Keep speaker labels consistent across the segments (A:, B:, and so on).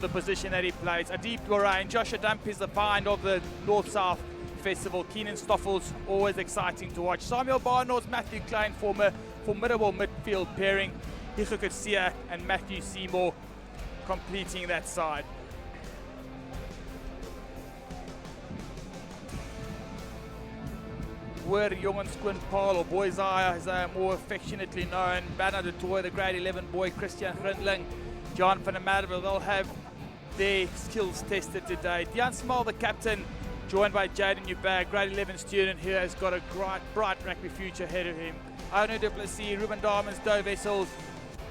A: the position that he plays. Adib Lorraine, Joshua Dump is the find of the North-South Festival. Keenan Stoffel's always exciting to watch. Samuel Barnard's Matthew Klein, formidable midfield pairing. Hicho Kutsia and Matthew Seymour completing that side. Where Jongenskool and Paarl, or Boys Eye as they are more affectionately known. Banner de Toy, the grade 11 boy, Christian Grindling, John van der Merwe, they'll have their skills tested today. Dean Small, the captain, joined by Jaden Newberg, grade 11 student who has got a bright rugby future ahead of him. Ono du Plessis, Ruben Diamonds, Doe Wessels,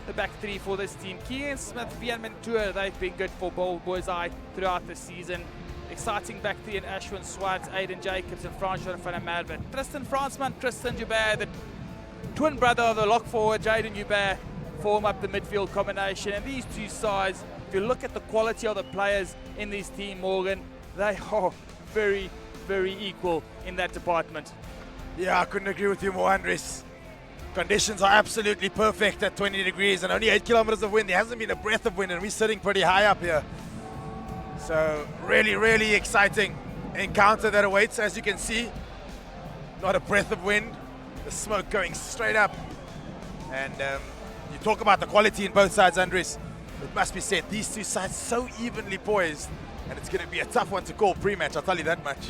A: the back three for this team. Keegan Smith, Vian Mentua, they've been good for Boys Eye throughout the season. Exciting back three in Ashwin Swart, Aiden Jacobs and Francois van der Merwe. Tristan Fransman, Tristan Joubert, the twin brother of the lock forward, Jaden Joubert, form up the midfield combination. And these two sides, if you look at the quality of the players in this team, Morgan, they are very, very equal in that department.
B: Yeah, I couldn't agree with you more, Andres. Conditions are absolutely perfect at 20 degrees and only 8 kilometers of wind. There hasn't been a breath of wind and we're sitting pretty high up here. So really, really exciting encounter that awaits, as you can see. Not a breath of wind, the smoke going straight up. And you talk about the quality in both sides, Andres. It must be said, these two sides so evenly poised, and it's going to be a tough one to call pre-match, I'll tell you that much.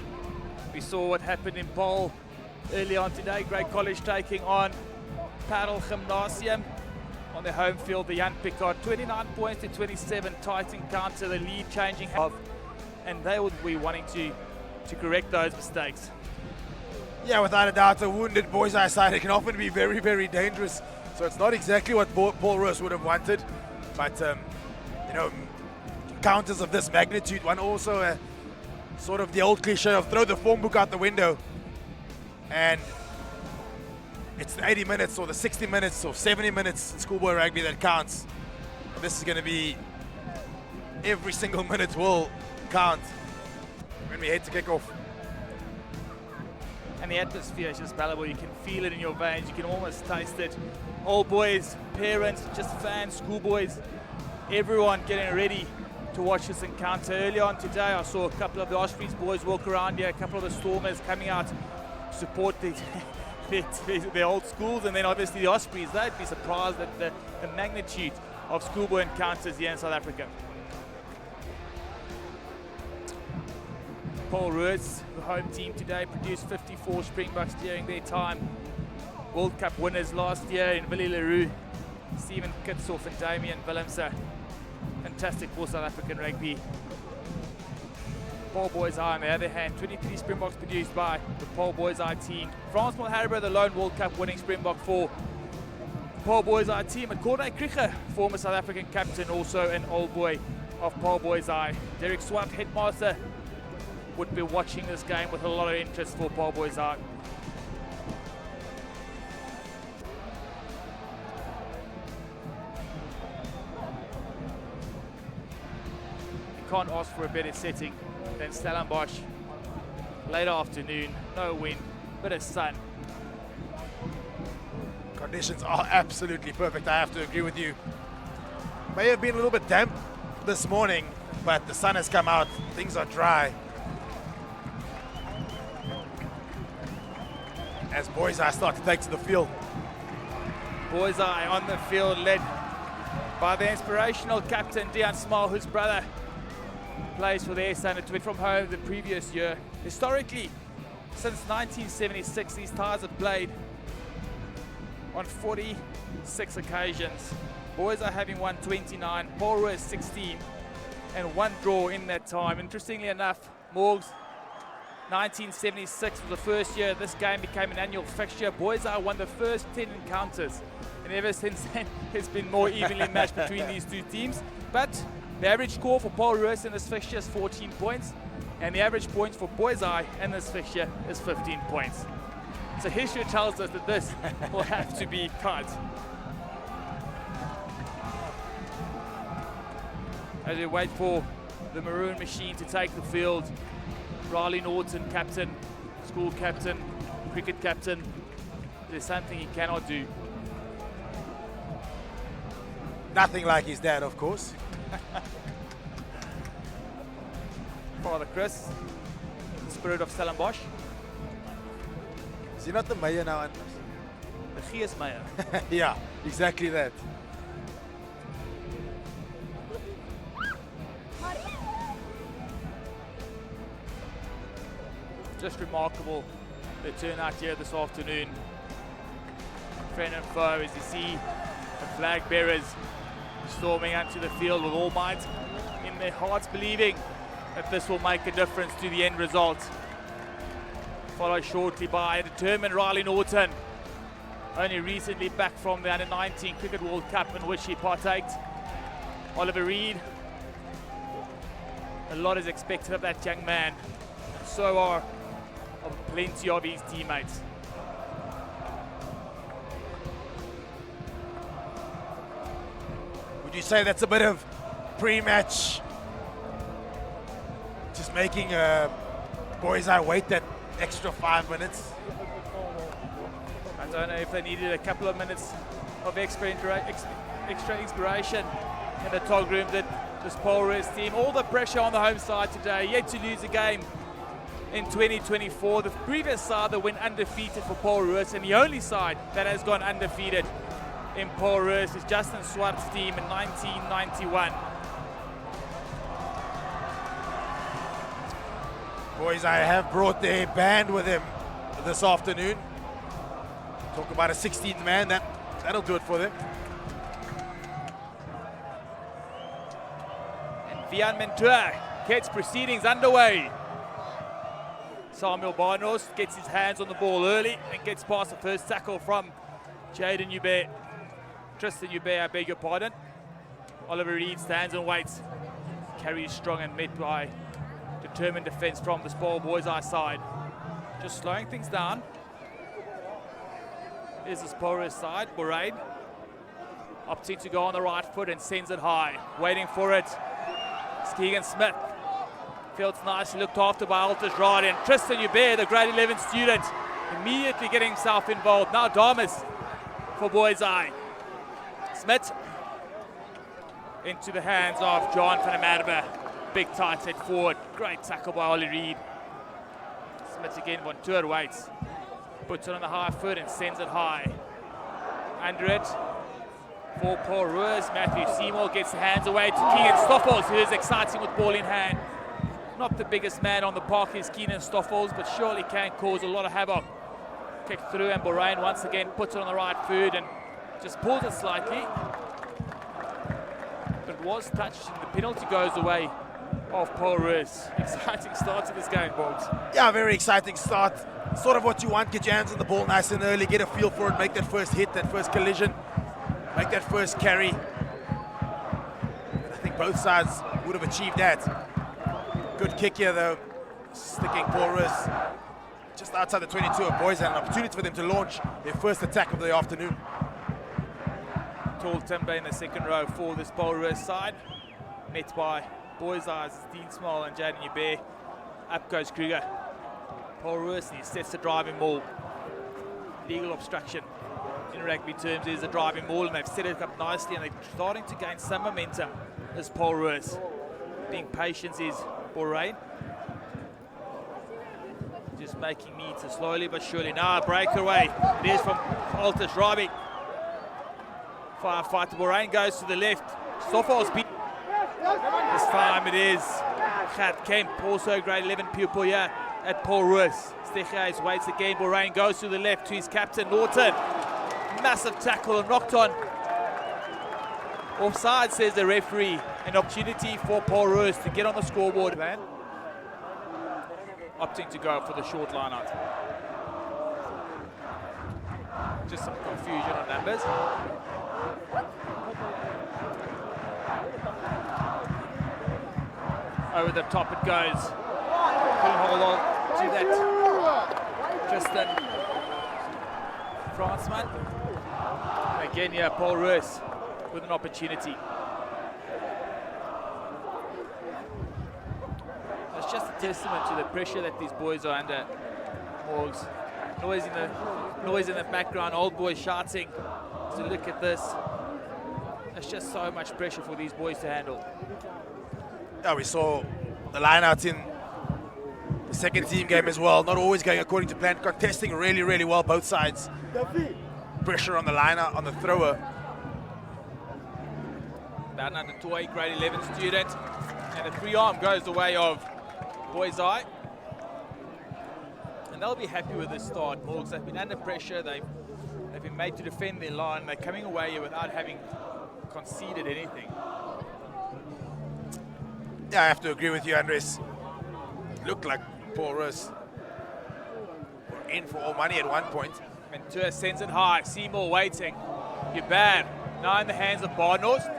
A: We saw what happened in Paarl early on today. Great College taking on Paarl Gimnasium on their home field. The young Picard, 29 points to 27, tight encounter, the lead changing half, and they would be wanting to correct those mistakes.
B: Yeah, without a doubt, a wounded Boys Eye side, it can often be very, very dangerous. So it's not exactly what Paul Roos would have wanted, but you know, counters of this magnitude, one also sort of the old cliche of throw the form book out the window, and it's the 80 minutes or the 60 minutes or 70 minutes in schoolboy rugby that counts. And this is going to be, every single minute will count when we head to kick off.
A: And the atmosphere is just palpable. You can feel it in your veins. You can almost taste it. All boys, parents, just fans, schoolboys, everyone getting ready to watch this encounter. Early on today, I saw a couple of the Ospreys boys walk around here, a couple of the Stormers coming out to support the old schools, and then obviously the Ospreys. They'd be surprised at the magnitude of schoolboy encounters here in South Africa. Paul Roos, the home team today, produced 54 Springboks during their time. World Cup winners last year in Willie Leroux, Stephen Kitsoff and Damian Willemse. Fantastic for South African rugby. Paul Boys Eye, on the other hand, 23 Springboks produced by the Paul Boys Eye team. Frans Malherbe, the lone World Cup winning Springbok for the Paul Boys Eye team. And Corday Krieger, former South African captain, also an old boy of Paul Boys Eye. Derek Swart, headmaster, would be watching this game with a lot of interest for Paul Boys Eye. You can't ask for a better setting than Stellenbosch. Late afternoon, no wind, bit of sun.
B: Conditions are absolutely perfect, I have to agree with you. May have been a little bit damp this morning, but the sun has come out, things are dry. As Boys Eye start to take to the field.
A: Boys Eye on the field, led by the inspirational captain Dean Small, whose brother plays for the SA Under-20 from home the previous year. Historically, since 1976, these ties have played on 46 occasions. Boys Eye having won 29, Paul Roos 16, and one draw in that time. Interestingly enough, Morgs, 1976 was the first year this game became an annual fixture. Boys Eye won the first 10 encounters, and ever since then it's been more evenly matched between these two teams. But the average score for Paul Roos in this fixture is 14 points, and the average points for Boys Eye in this fixture is 15 points. So history tells us that this will have to be tight. As we wait for the Maroon Machine to take the field, Riley Norton, captain, school captain, cricket captain, there's something he cannot do.
B: Nothing like his dad, of course.
A: Father Chris, the spirit of Stellenbosch.
B: Is he not the mayor now?
A: The Gees Meyer.
B: Yeah, exactly that.
A: Just remarkable the turnout here this afternoon. Friend and foe, as you see the flag bearers storming onto the field with all might, in their hearts believing that this will make a difference to the end result. Followed shortly by a determined Riley Norton, only recently back from the Under-19 Cricket World Cup in which he partaked. Oliver Reed, a lot is expected of that young man, and so are of plenty of his teammates.
B: Would you say that's a bit of pre-match, just making boys I wait that extra 5 minutes?
A: I don't know if they needed a couple of minutes of extra inspiration in the tog room that this Paarl Roos team. All the pressure on the home side today, yet to lose a game in 2024. The previous side that went undefeated for Paarl Roos, and the only side that has gone undefeated in Paarl Roos is Justin Swart's team in 1991.
B: Boys, I have brought their band with them this afternoon. Talk about a 16th man, that'll do it for them.
A: And Vian Mentua gets proceedings underway. Samuel Barnos gets his hands on the ball early and gets past the first tackle from Tristan Ube, I beg your pardon. Oliver Reed stands and waits. Carries strong and met by determined defence from the Paarl boys' eye side. Just slowing things down. Here's the Paarl Roos side, Borain. Opting to go on the right foot and sends it high. Waiting for it. Keegan Smith. Fields nicely looked after by Altus Rod, and Tristan Ube, the grade 11 student, immediately getting himself involved. Now Damas for boys' eye. Smith into the hands of John van der Merwe. Big tight head forward. Great tackle by Ollie Reed. Smith again, Von Tour waits. Puts it on the high foot and sends it high. Under it for Paarl Roos. Matthew Seymour gets the hands away to Keegan Stoffels, who is exciting with ball in hand. Not the biggest man on the park is Keenan Stoffels, but surely can cause a lot of havoc. Kick through, and Borain once again puts it on the right foot and just pulls it slightly. But it was touched, and the penalty goes away of Paarl Roos. Exciting start to this game, Bogs.
B: Yeah, very exciting start. Sort of what you want, get your hands on the ball nice and early, get a feel for it, make that first hit, that first collision, make that first carry. I think both sides would have achieved that. Good kick here though, sticking Paarl Roos just outside the 22 of boys, and an opportunity for them to launch their first attack of the afternoon.
A: Tall timber in the second row for this Paarl Roos side, met by boys' eyes, Dean Small and Jaden Ube. Up goes Kruger. Paarl Roos, and he sets the driving maul. Legal obstruction in rugby terms is a driving maul, and they've set it up nicely, and they're starting to gain some momentum. This Paarl Roos. Being patient is Borain. Just making meters slowly but surely. Now a breakaway. It is from Altus Rabi. Firefighter Borain goes to the left. Stoffels beat. This time it is Gert Kemp, also grade 11 pupil here at Paarl Roos. Stegehuis waits again. Borain goes to the left to his captain Norton. Massive tackle and knocked on. Offside, says the referee. An opportunity for Paarl Roos to get on the scoreboard. Opting to go for the short line out. Just some confusion on numbers. Over the top it goes. Couldn't hold on to that. Tristan Fransman. Again here, Paarl Roos with an opportunity. It's just a testament to the pressure that these boys are under. Morgs. Noise in the background, old boys shouting. So look at this. There's just so much pressure for these boys to handle.
B: Yeah, we saw the line out in the second team game as well. Not always going according to plan. Contesting really, really well, both sides. Pressure on the liner, on the thrower.
A: Bernard de Toy, grade 11 student. And the free arm goes the way of Boys Eye. And they'll be happy with this start, Morgs. They've been under pressure. They've been made to defend their line. They're coming away here without having conceded anything.
B: Yeah, I have to agree with you, Andres. Looked like Paarl Roos were in for all money at one point.
A: Ventura sends it high. Seymour waiting. You're bad. Now in the hands of Barnhorst.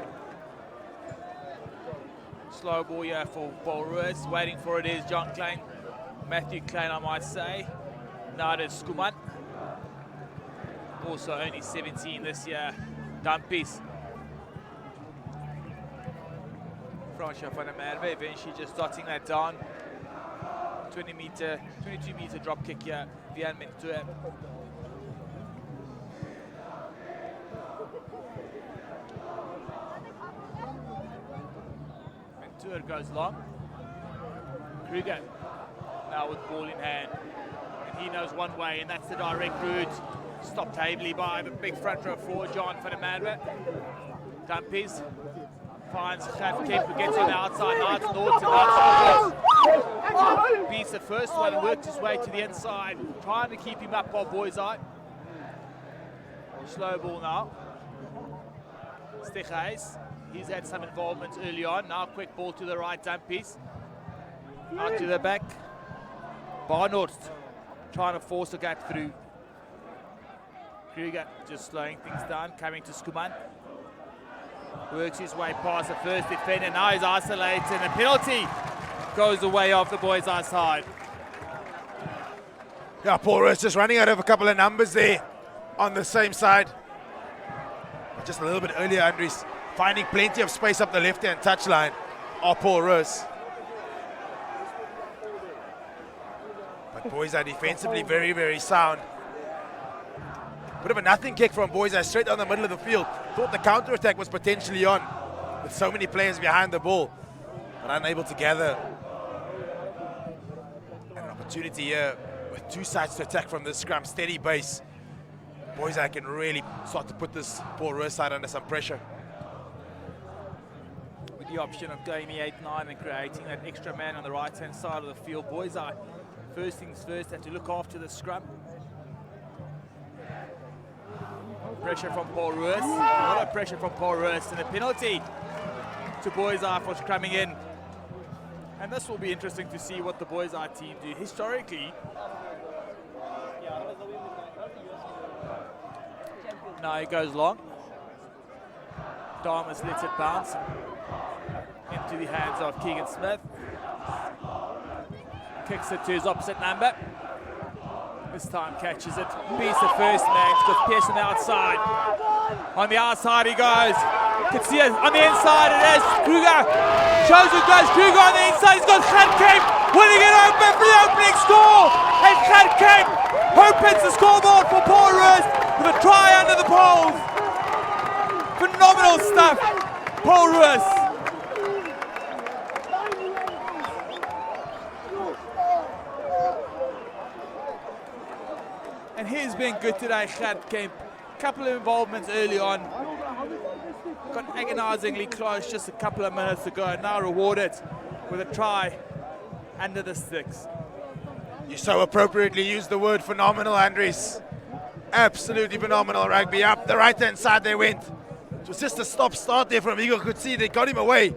A: Slow ball here for Paarl Roos. Waiting for it is John Klein. Matthew Klein, I might say. Now it is Skuman. Also only 17 this year. Dumpies. Fransja van der Merwe eventually just dotting that down. 22 meter drop kick here. Vian Ventura. Ventura goes long. Kruger now with ball in hand. And he knows one way, and that's the direct route. Stopped ably by the big front row for John van der Merwe. Dumpies. Finds Kemp, who gets on the outside, now it's Norton, beats the first one and works his way to the inside, trying to keep him up on Boys Eye. Slow ball now. Stichhuis, he's had some involvement early on, now quick ball to the right, Dumpies. Out to the back. Barnhorst trying to force a gap through. Kruger just slowing things down, coming to Skuman. Works his way past the first defender, now he's isolated, and the penalty goes away off the Boys Eye side.
B: Yeah, Paarl Roos just running out of a couple of numbers there on the same side. Just a little bit earlier, Andres finding plenty of space up the left-hand touchline of Paarl Roos. But Boys Eye defensively very, very sound. Bit of a nothing kick from Boys Eye straight down the middle of the field. Thought the counter-attack was potentially on with so many players behind the ball, but unable to gather an opportunity here with two sides to attack from this scrum. Steady base. Boys Eye can really start to put this Paarl Roos side under some pressure.
A: With the option of going the 8-9 and creating that extra man on the right-hand side of the field, Boys Eye, first things first, have to look after the scrum. Pressure from Paarl Roos, a lot of pressure from Paarl Roos, and the penalty to Boys Eye for coming in. And this will be interesting to see what the Boys Eye team do. Historically, now he goes long. Damas lets it bounce into the hands of Keegan Smith. Kicks it to his opposite number. This time catches it, beats the first man, he's got Pearson outside. On the outside he goes. Can see it on the inside, it is Kruger. Shows it goes, Kruger on the inside, he's got Kemp winning it open for the opening score. And Kemp opens the scoreboard for Paarl Roos with a try under the poles. Phenomenal stuff, Paarl Roos. And he's been good today, Gert Kemp. Couple of involvements early on. Got agonizingly close just a couple of minutes ago. Now rewarded with a try under the sticks.
B: You so appropriately used the word phenomenal, Andres. Absolutely phenomenal rugby. Up the right-hand side they went. It was just a stop-start there from Igor. Could see they got him away.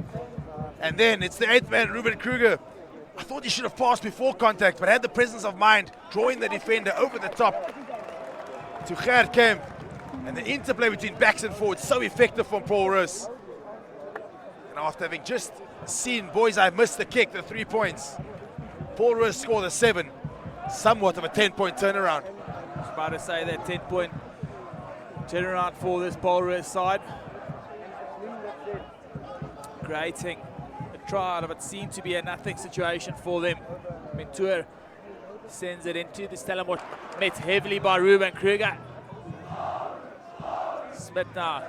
B: And then it's the 8th man, Ruben Kruger. I thought he should have passed before contact, but had the presence of mind, drawing the defender over the top to Gert Kemp. And the interplay between backs and forwards, so effective from Paarl Roos. And after having just seen Boys Eye miss the kick, the 3 points, Paarl Roos scored a 7. Somewhat of a 10-point turnaround.
A: I was about to say that 10-point turnaround for this Paarl Roos side. Creating a try out of what seemed to be a nothing situation for them. Ventura sends it into the Stellenbosch, met heavily by Ruben Kruger. Smith now.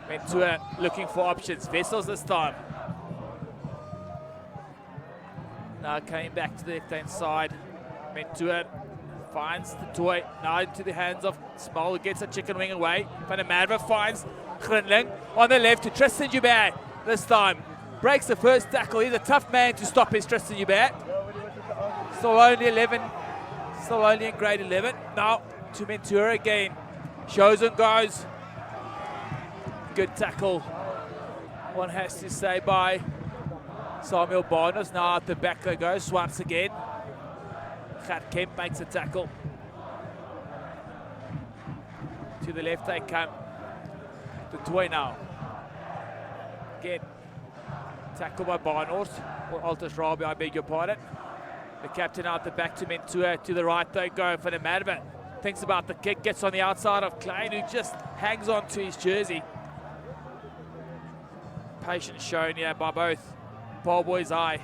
A: Ventura looking for options. Vessels this time. Now coming back to the left-hand side. Mentua finds the toy. Now into the hands of Small. Gets a chicken wing away. Van der Merwe finds Grinling on the left to Tristan Joubert this time. Breaks the first tackle. He's a tough man to stop his Tristan Joubert. Still only 11. Still only in grade 11. Now to Mentua again. Shows and goes. Good tackle. One has to say by Samuel Barnes. Now at the back they go. Swipes again. Gert Kemp makes a tackle. To the left they come. The toy now. Again. Tackle by Barnhorst. Or Altus Rabi, I beg your pardon. The captain out the back to Mentua. To the right they go for the Madman. Thinks about the kick. Gets on the outside of Klein, who just hangs on to his jersey. Patience shown here by both Paarl Boisai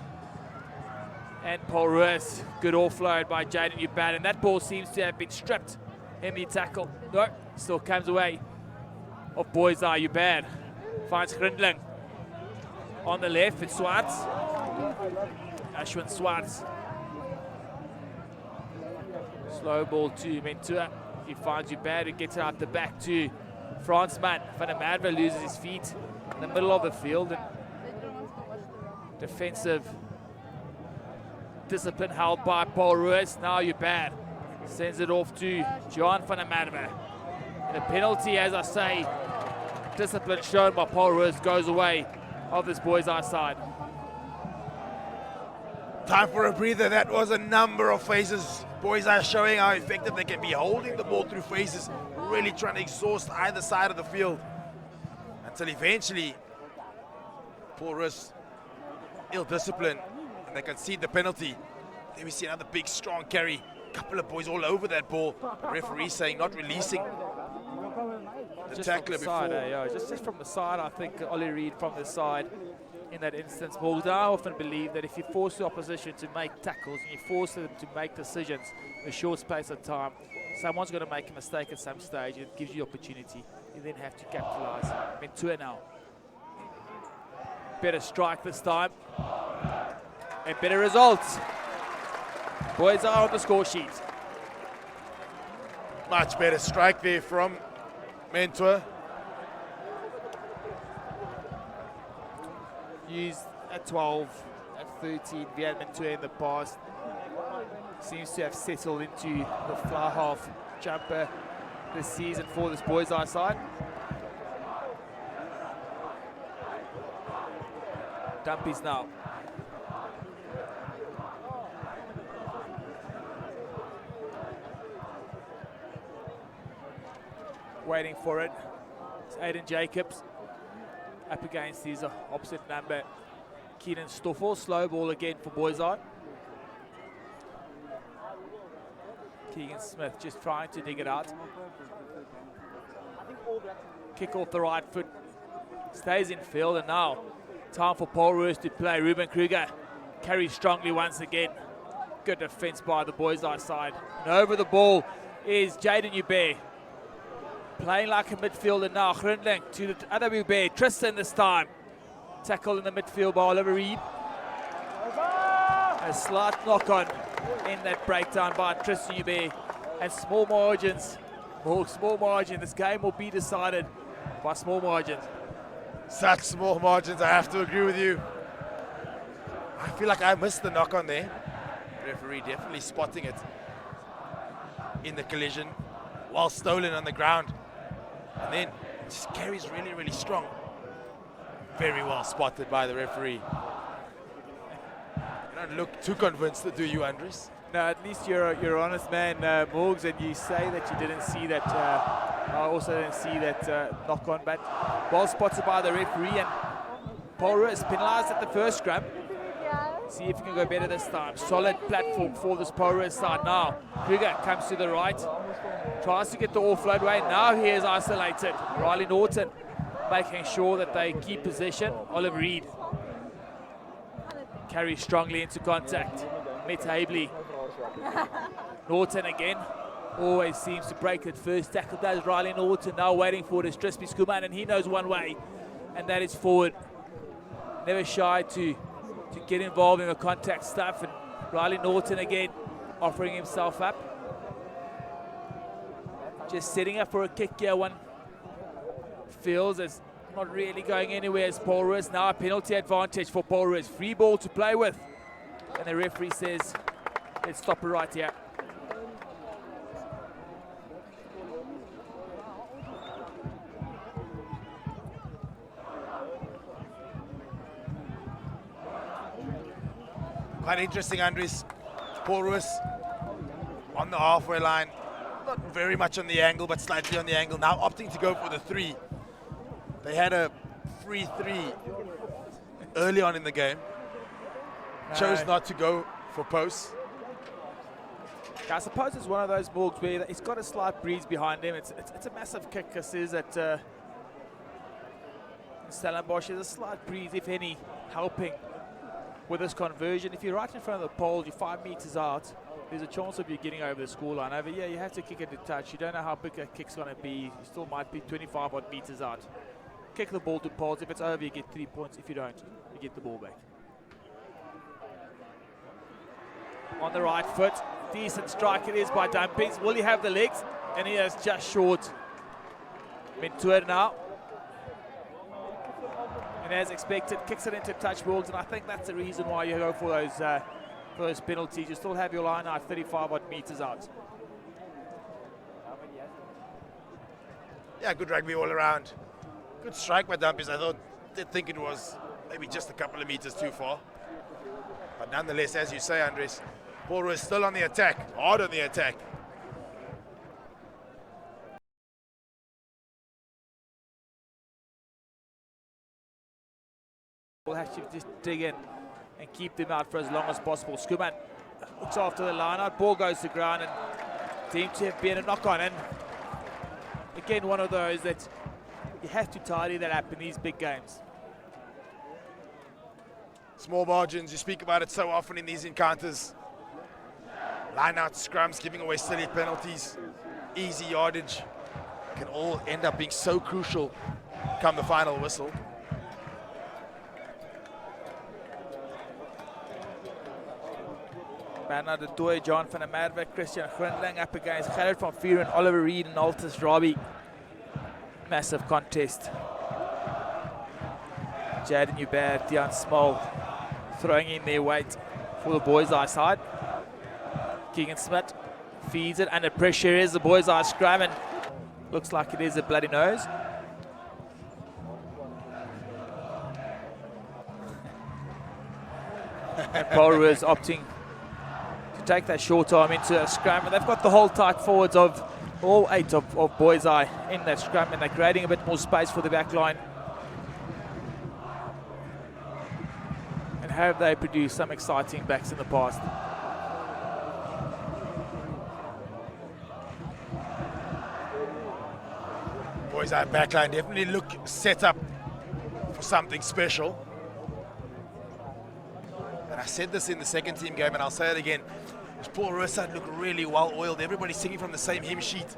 A: and Paul Roos. Good offload by Jaden Ubat, and that ball seems to have been stripped in the tackle. No, still comes away of Boisai. Ubat finds Grindling on the left. It's Swartz. Ashwin Swartz. Slow ball to Mentua. He finds Ubat, who gets it out the back to Fransman. Van der Merwe loses his feet in the middle of the field, and defensive discipline held by Paul Roos. Now Ubat sends it off to John van der Merwe. And a penalty, as I say, discipline shown by Paul Roos goes away of this boys' eye side.
B: Time for a breather. That was a number of phases. Boys are showing how effective they can be holding the ball through phases, really trying to exhaust either side of the field until eventually Paul Roos ill-disciplined and they concede the penalty. Then we see another big, strong carry. A couple of boys all over that ball. The referee saying not releasing the tackler before.
A: Yeah, just from the side, I think Ollie Reid from the side in that instance. But I often believe that if you force the opposition to make tackles and you force them to make decisions in a short space of time, someone's going to make a mistake at some stage. It gives you opportunity. You then have to capitalize. Mentua now. Better strike this time. And better results. Boys are on the score sheet.
B: Much better strike there from Mentua.
A: Used at 12, at 13, Viet Mentua in the past. Seems to have settled into the fly half jumper this season for this boys' eye side. Dumpies now. Waiting for it. It's Aiden Jacobs up against his opposite number, Keenan Stoffel. Slow ball again for Boys Eye. Keegan Smith just trying to dig it out. Kick off the right foot. Stays in field, and now time for Paul Roos to play. Ruben Kruger carries strongly once again. Good defense by the Boys Eye side. And over the ball is Jaden Ubat. Playing like a midfielder now. Grindling to the other Ubat. Tristan this time. Tackle in the midfield by Oliver Reid. A slight knock on in that breakdown by Tristan Ubat. And small margins. Small margin. This game will be decided by small margins.
B: Such small margins, I have to agree with you. I feel like I missed the knock on there. Referee definitely spotting it in the collision. Well stolen on the ground. And then just carries really, really strong. Very well spotted by the referee. You don't look too convinced, do you, Andres?
A: No, at least you're an honest man, Morgs, and you say that you didn't see that. I also didn't see that knock on, but well spotted by the referee. And Paul Roos penalised at the first scrum. See if he can go better this time. Solid platform for this Paul Roos side now. Kruger comes to the right, tries to get the offload away. Now he is isolated. Riley Norton making sure that they keep possession. Oliver Reid carries strongly into contact. Met Habley. Norton again. Always seems to break it. First tackle does Riley Norton. Now waiting for it is Trisby Skuman, and he knows one way, and that is forward. Never shy to get involved in the contact stuff, and Riley Norton again offering himself up. Just setting up for a kick here. One feels as not really going anywhere as Paarl Roos. Now a penalty advantage for Paarl Roos. Free ball to play with. And the referee says, let's stop it right here.
B: Quite interesting, Andres. Paarl Roos on the halfway line. Not very much on the angle, but slightly on the angle. Now opting to go for the 3. They had a free 3 early on in the game. Chose not to go for posts.
A: I suppose it's one of those balls where it's got a slight breeze behind him. It's a massive kick. This is at Stellenbosch. There's a slight breeze, if any, helping with this conversion. If you're right in front of the pole, you're 5 meters out, there's a chance of you getting over the score line. Over here, you have to kick it to touch. You don't know how big a kick's going to be. You still might be 25 odd meters out. Kick the ball to poles. If it's over, you get 3 points. If you don't, you get the ball back. On the right foot, decent strike it is by Dumpies. Will he have the legs? And he is just short. Mentour now. And as expected, kicks it into touch balls, and I think that's the reason why you go for those penalties. You still have your line out 35 odd meters out.
B: Yeah, good rugby all around. Good strike by Dumpies. Did think it was maybe just a couple of meters too far. But nonetheless, as you say, Andres, Paarl Roos still on the attack, hard on the attack.
A: We'll have to just dig in and keep them out for as long as possible. Skuman looks after the line out, ball goes to ground, and seems to have been a knock on. And again, one of those that you have to tidy that up in these big games.
B: Small margins, you speak about it so often in these encounters. Line out scrums, giving away silly penalties, easy yardage, can all end up being so crucial come the final whistle.
A: Bernard de Toy, John van der Merwe, Christian Grindling up against Gerrit van Vuren, Oliver Reed and Altus Robbie. Massive contest. Jaden Hubert, Dion Small throwing in their weight for the boys' eye side. Keegan Smith feeds it under pressure. Is the boys' eye scrum, and looks like it is a bloody nose. And Paarl Roos opting to take that short arm into a scrum, and they've got the whole tight forwards of all 8 of boys' eye in that scrum, and they're creating a bit more space for the back line. And have they produced some exciting backs in the past?
B: Boys' eye backline definitely look set up for something special. And I said this in the second team game, and I'll say it again. Paarl Roos side look really well oiled. Everybody's singing from the same hymn sheet.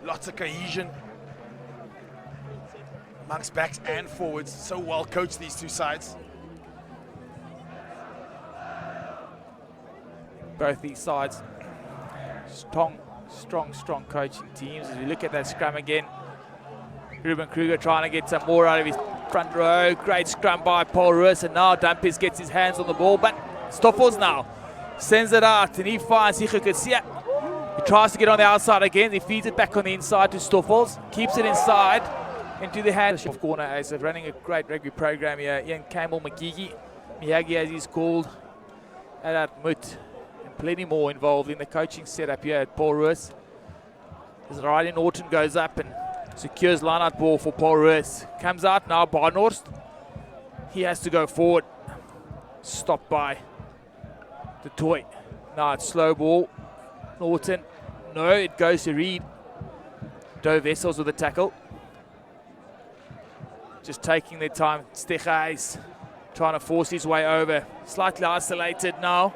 B: Lots of cohesion amongst backs and forwards. So well coached, these two sides.
A: Both these sides, strong coaching teams. As we look at that scrum again, Ruben Kruger trying to get some more out of his front row. Great scrum by Paarl Roos, and now Dumpies gets his hands on the ball, but Stoffels now sends it out, and he finds Hichukatsia. He tries to get on the outside again. He feeds it back on the inside to Stoffels, keeps it inside into the hands of corner ace. Running a great rugby program here. Ian Campbell, McGeegee, Miyagi as he's called, Adat Mut, and plenty more involved in the coaching setup here at Paarl Roos. As Riley Norton goes up and secures line-out ball for Paarl Roos. Comes out now, Barnhorst. He has to go forward. Stopped by the toy. Now it's slow ball. Norton. No, it goes to Reed. Doe Wessels with the tackle. Just taking their time. Stegeis trying to force his way over. Slightly isolated now.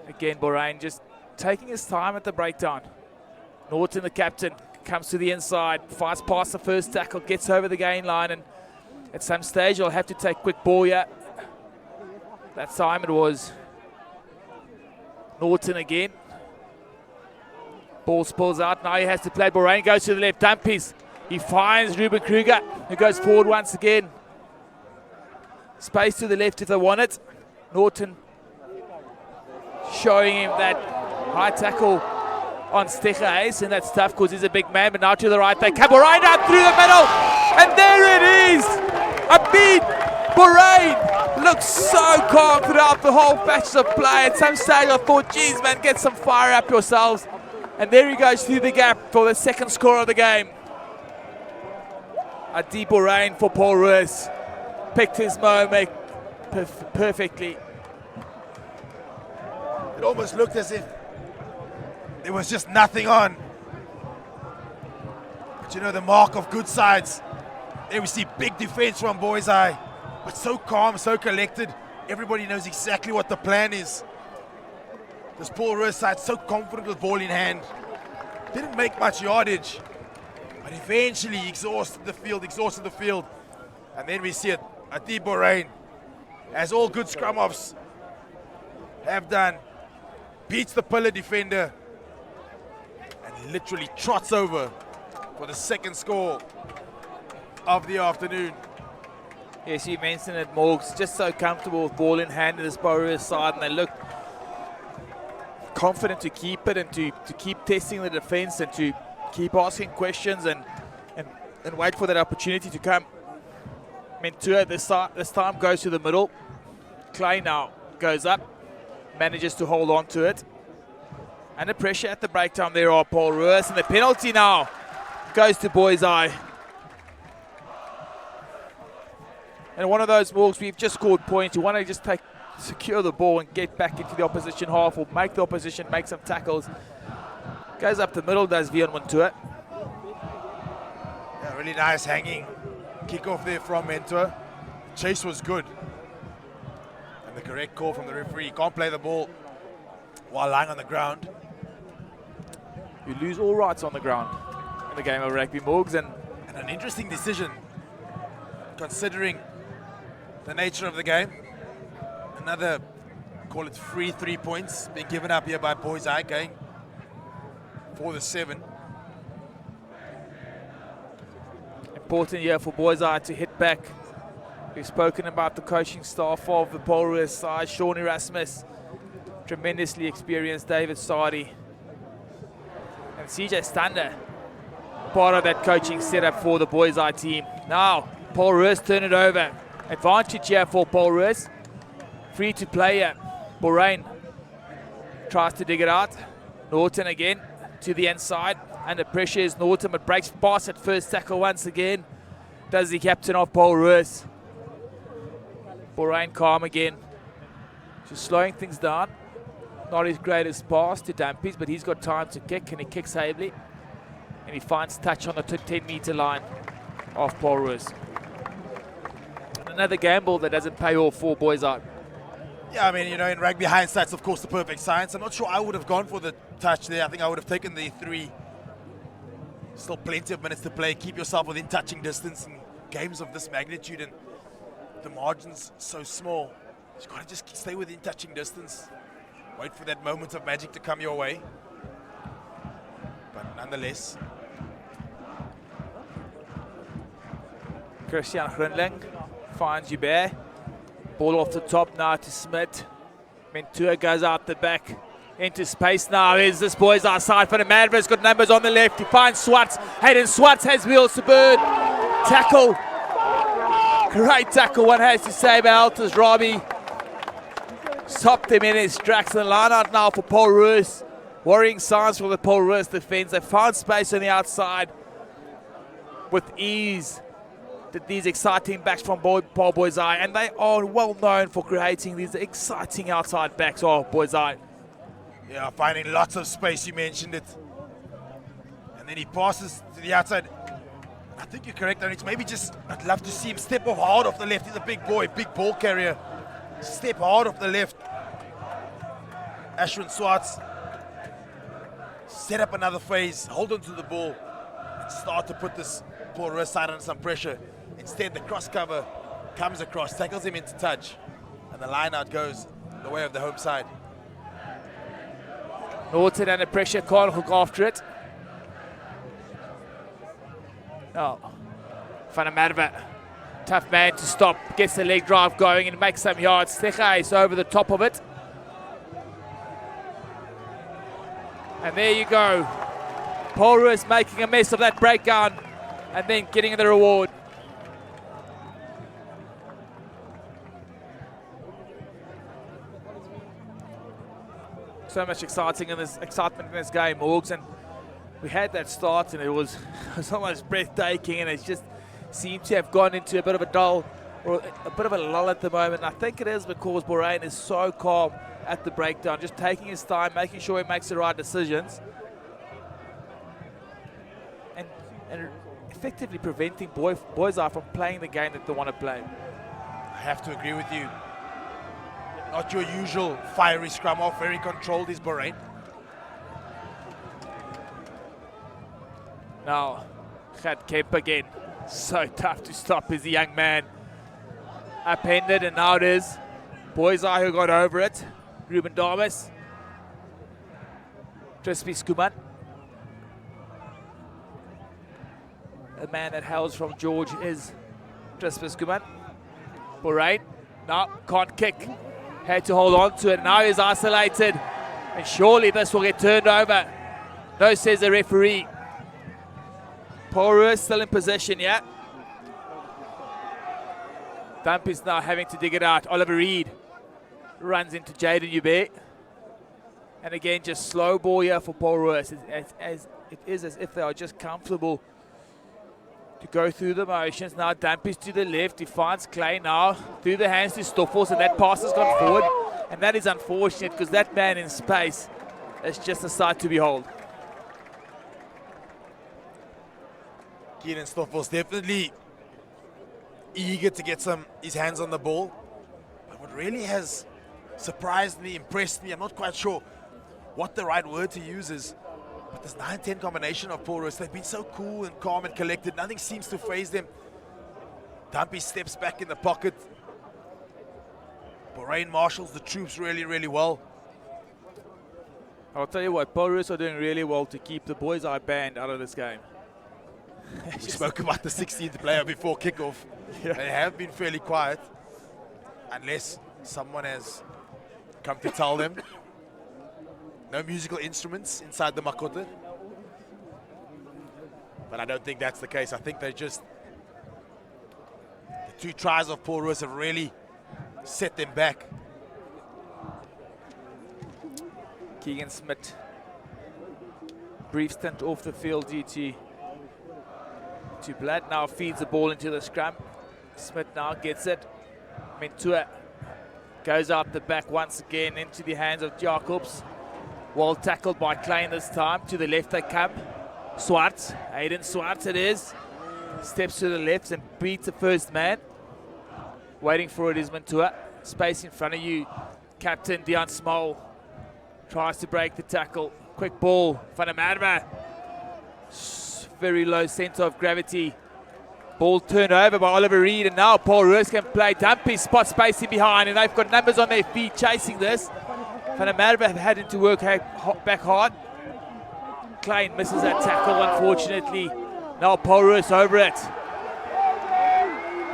A: Again, Borain just taking his time at the breakdown. Norton, the captain, comes to the inside, fights past the first tackle, gets over the gain line, and at some stage he'll have to take quick ball here. That time it was Norton again. Ball spills out. Now he has to play. Borain goes to the left. Dumpies. He finds Ruben Kruger, who goes forward once again. Space to the left if they want it. Norton showing him that high tackle on Stecher Hayes, and that's tough because he's a big man. But now to the right, they come right out through the middle, and there it is. A beat. Borain looks so calm throughout the whole patch of play. At some stage I thought, geez man, get some fire up yourselves. And there he goes through the gap for the second score of the game. A deep Borain for Paarl Roos. Picked his moment perfectly.
B: It almost looked as if there was just nothing on. But you know, the mark of good sides. There we see big defense from Boys Eye. But so calm, so collected. Everybody knows exactly what the plan is. This Paarl Roos side so confident with ball in hand. Didn't make much yardage. But eventually exhausted the field. And then we see it. Ati Borain, as all good scrum offs have done, beats the pillar defender and literally trots over for the second score of the afternoon.
A: Yes, you mentioned it, Morgs. Just so comfortable with ball in hand in this Paarl Roos side, and they look confident to keep it and to keep testing the defense and to keep asking questions and wait for that opportunity to come. Mentua this time goes to the middle. Clay now goes up, manages to hold on to it. Under pressure at the breakdown there are Paarl Roos, and the penalty now goes to Boys Eye. And one of those balls we've just scored points. You want to just secure the ball and get back into the opposition half, or make the opposition make some tackles. Goes up the middle, does Vion Mentua.
B: Yeah, really nice hanging kick-off there from Mentua. Chase was good. And the correct call from the referee. Can't play the ball while lying on the ground.
A: You lose all rights on the ground in the game of rugby, Morgs. And
B: an interesting decision, considering the nature of the game. Another, call it free 3 points, being given up here by Boys Eye, going for the 7.
A: Important year for Boys Eye to hit back. We've spoken about the coaching staff of the Paarl Roos side. Shaun Erasmus, tremendously experienced, David Sardi, and CJ Stander, part of that coaching setup for the Boys Eye team. Now, Paarl Roos turn it over. Advantage here for Paarl Roos. Free to play here. Borain tries to dig it out. Norton again to the inside. Under pressure is Norton, but breaks past at first tackle once again. Does the captain of Paarl Roos. Borain calm again. Just slowing things down. Not his greatest pass to Dumpies, but he's got time to kick, and he kicks ably. And he finds touch on the 10-meter line of Paarl Roos. Another gamble that doesn't pay off for Boys Eye.
B: Yeah, I mean, you know, in rugby, hindsight's of course the perfect science. I'm not sure I would have gone for the touch there. I think I would have taken the 3. Still plenty of minutes to play. Keep yourself within touching distance in games of this magnitude, and the margin's so small. You've got to just stay within touching distance. Wait for that moment of magic to come your way. But nonetheless.
A: Christian Grindling finds Joubert. Ball off the top now to Smith. Mentua goes out the back into space now. Is this Boys Eye side for the Madras. Got numbers on the left. He finds Swartz. Hayden Swartz has wheels to burn. Tackle. Great tackle, one has to say, by Altus Robbie. Stopped him in his tracks. And line out now for Paarl Roos. Worrying signs for the Paarl Roos defense. They found space on the outside with ease. These exciting backs from Paarl Boys Eye, and they are well known for creating these exciting outside backs of Boys Eye.
B: Yeah, finding lots of space, you mentioned it. And then he passes to the outside. I think you're correct, and it's maybe just, I'd love to see him step off hard off the left. He's a big boy, big ball carrier. Step hard off the left. Ashwin Swartz. Set up another phase, hold on to the ball, and start to put this Paarl Roos side under some pressure. Instead, the cross cover comes across, tackles him into touch. And the line out goes the way of the home side.
A: Norton under pressure, can't hook after it. Oh, Van der Merwe, tough man to stop, gets the leg drive going and makes some yards. Techa is over the top of it. And there you go. Paarl Roos making a mess of that breakdown and then getting the reward. So much excitement in this game, Morgs, and we had that start and it was almost breathtaking, and it just seemed to have gone into a bit of a dull or a bit of a lull at the moment. And I think it is because Borrain is so calm at the breakdown, just taking his time, making sure he makes the right decisions, and effectively preventing Boys Eye from playing the game that they want to play.
B: I have to agree with you. Not your usual fiery scrum off, very controlled is Borrain.
A: Now, Gert Kemp again. So tough to stop as the young man. Upended, and now it is Boys Eye who got over it. Ruben Damas. Crispy Skuman. The man that hails from George is Crispy Skuman. Borrain now can't kick. Had to hold on to it. Now he's isolated. And surely this will get turned over. No, says the referee. Paarl Roos still in possession, yeah. Dumpy's now having to dig it out. Oliver Reed runs into Jaden Ube. And again, just slow ball here for Paarl Roos. It is as if they are just comfortable to go through the motions. Now Dumpy's to the left. He finds Clay now through the hands to Stoffels, and that pass has gone forward. And that is unfortunate because that man in space is just a sight to behold.
B: Keenan Stoffels definitely eager to get his hands on the ball. But what really has surprised me, impressed me, I'm not quite sure what the right word to use is, but this 9-10 combination of Paarl Roos, they've been so cool and calm and collected. Nothing seems to faze them. Dumpy steps back in the pocket. Borrain marshals the troops really, really well.
A: I'll tell you what, Paarl Roos are doing really well to keep the Boys Eye band out of this game.
B: We spoke about the 16th player before kickoff. Yeah. They have been fairly quiet, unless someone has come to tell them. No musical instruments inside the Makote. But I don't think that's the case. I think they just, the two tries of Paarl Roos have really set them back.
A: Keegan Smith, brief stint off the field due to blood, now feeds the ball into the scrum. Smith now gets it. Mentua goes out the back once again into the hands of Jacobs. Well tackled by Klein this time. To the left they come. Swartz, Aiden Swartz it is. Steps to the left and beats the first man. Waiting for it is Mentua. Space in front of you. Captain Dion Small tries to break the tackle. Quick ball. Van der Merwe. Very low center of gravity. Ball turned over by Oliver Reed, and now Paarl Roos can play. Dumpy spot spacing behind, and they've got numbers on their feet chasing this. Van der Merwe have had to work back hard. Klein misses that tackle, unfortunately. Now Paarl Roos over it.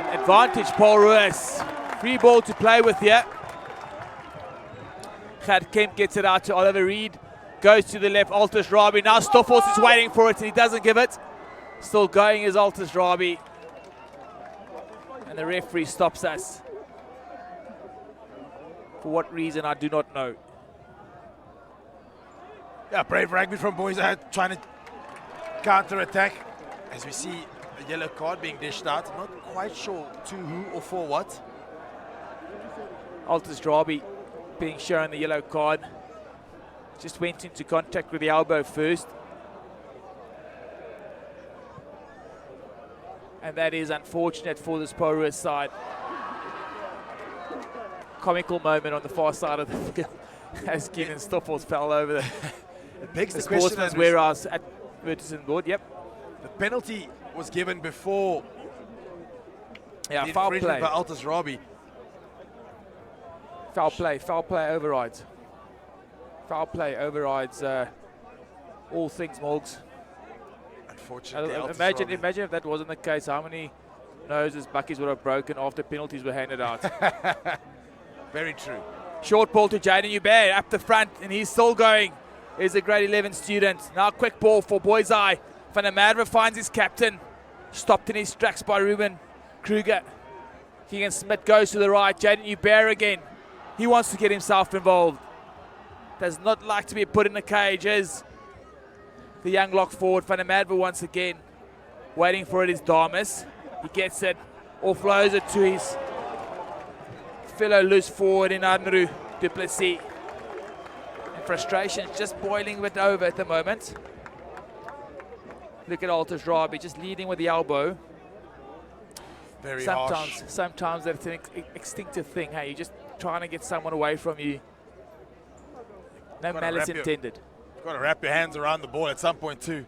A: An advantage, Paarl Roos. Free ball to play with here. Gert Kemp gets it out to Oliver Reed. Goes to the left, Altus Rabi. Now Stoffels is waiting for it, and he doesn't give it. Still going is Altus Rabi. And the referee stops us. For what reason, I do not know.
B: Yeah, brave rugby from Boys Eye trying to counter-attack. As we see a yellow card being dished out. I'm not quite sure to who or for what.
A: Altus Rabi being shown the yellow card. Just went into contact with the elbow first. And that is unfortunate for this Paarl Roos side. Comical moment on the far side of the field as Keenan Stoffels fell over the sportsman's warehouse at Murchison Board. Yep.
B: The penalty was given before
A: the
B: foul play by
A: Altus
B: Altus Rabi.
A: Foul play overrides. Foul play overrides all things, Morgs.
B: Unfortunately,
A: Imagine if that wasn't the case, how many noses Buckies would have broken after penalties were handed out.
B: Very true.
A: Short ball to Jaden Hubert up the front, and he's still going. Is a grade 11 student. Now quick ball for Boys Eye. Van der Merwe finds his captain. Stopped in his tracks by Ruben Kruger. Keegan Smith goes to the right. Jaden Hubert again. He wants to get himself involved. Does not like to be put in the cage as the young lock forward. Van der Merwe once again waiting for it is Damas. He gets it, offloads it to his fellow loose forward in Adnru du Plessis. And frustration is just boiling a bit over at the moment. Look at Altus Rabi just leading with the elbow.
B: Very harsh.
A: Sometimes that's an instinctive thing. Hey, you're just trying to get someone away from you. No malice intended.
B: You've got to wrap your hands around the ball at some point too.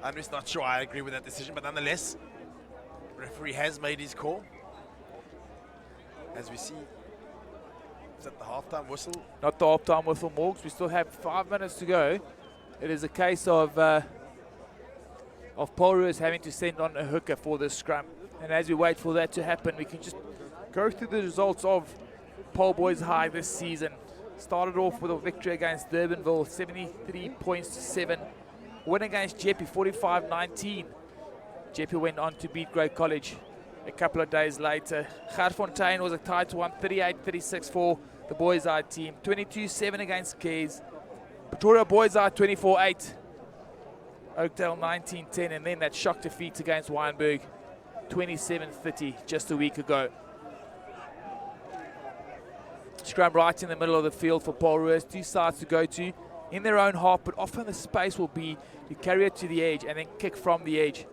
B: I'm just not sure I agree with that decision, but nonetheless, the referee has made his call. As we see, is that the halftime whistle?
A: Not the halftime whistle, Morgs. We still have 5 minutes to go. It is a case of Paarl Roos having to send on a hooker for this scrum. And as we wait for that to happen, we can just go through the results of Paarl Boys High this season. Started off with a victory against Durbanville, 73 points to 7. Win against Jeppe, 45-19. Jeppe went on to beat Grey College a couple of days later. Gaarfontein was a tie to 1, 38-36 for the Boys Eye team. 22-7 against Cairns. Pretoria Boys Eye 24-8. Oakdale 19-10, and then that shock defeat against Wynberg 27-30 just a week ago. Scrum right in the middle of the field for Paarl Roos. Two sides to go to in their own half, but often the space will be to carry it to the edge and then kick from the edge.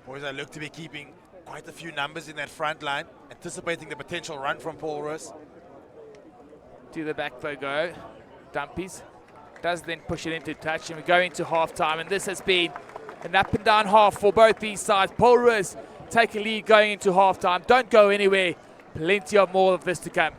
B: Boys Eye look to be keeping quite a few numbers in that front line, anticipating the potential run from Paarl Roos.
A: To the back they go. Dumpies does then push it into touch, and we go into half-time, and this has been an up and down half for both these sides. Paarl Roos take a lead going into half-time. Don't go anywhere. Plenty of more of this to come.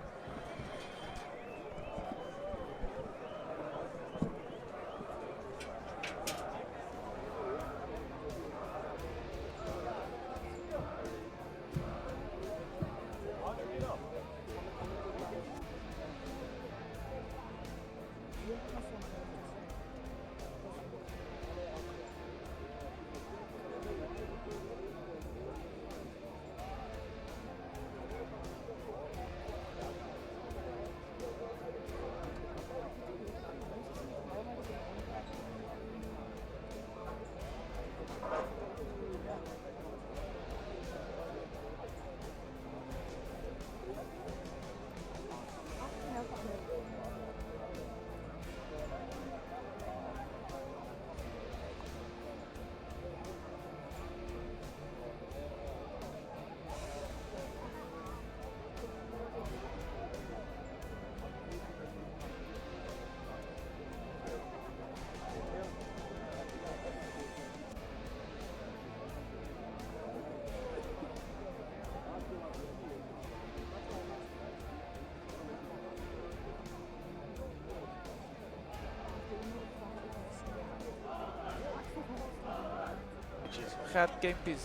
A: Gert Kempies.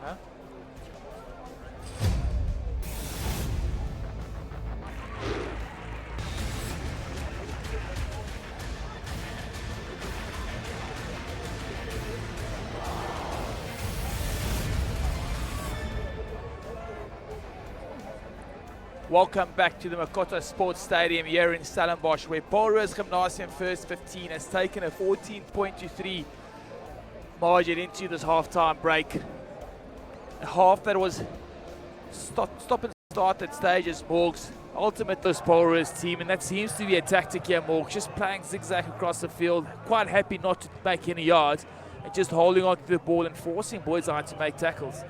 A: Huh? Welcome back to the Makoto Sports Stadium here in Stellenbosch, where Paarl Roos Gimnasium First 15 has taken a 14-3 margin into this half-time break. A half that was stop and start at stages, Morgs. Ultimate this Paarl Roos team, and that seems to be a tactic here, Morgs. Just playing zigzag across the field, quite happy not to make any yards, and just holding on to the ball and forcing Boys Eye to make tackles.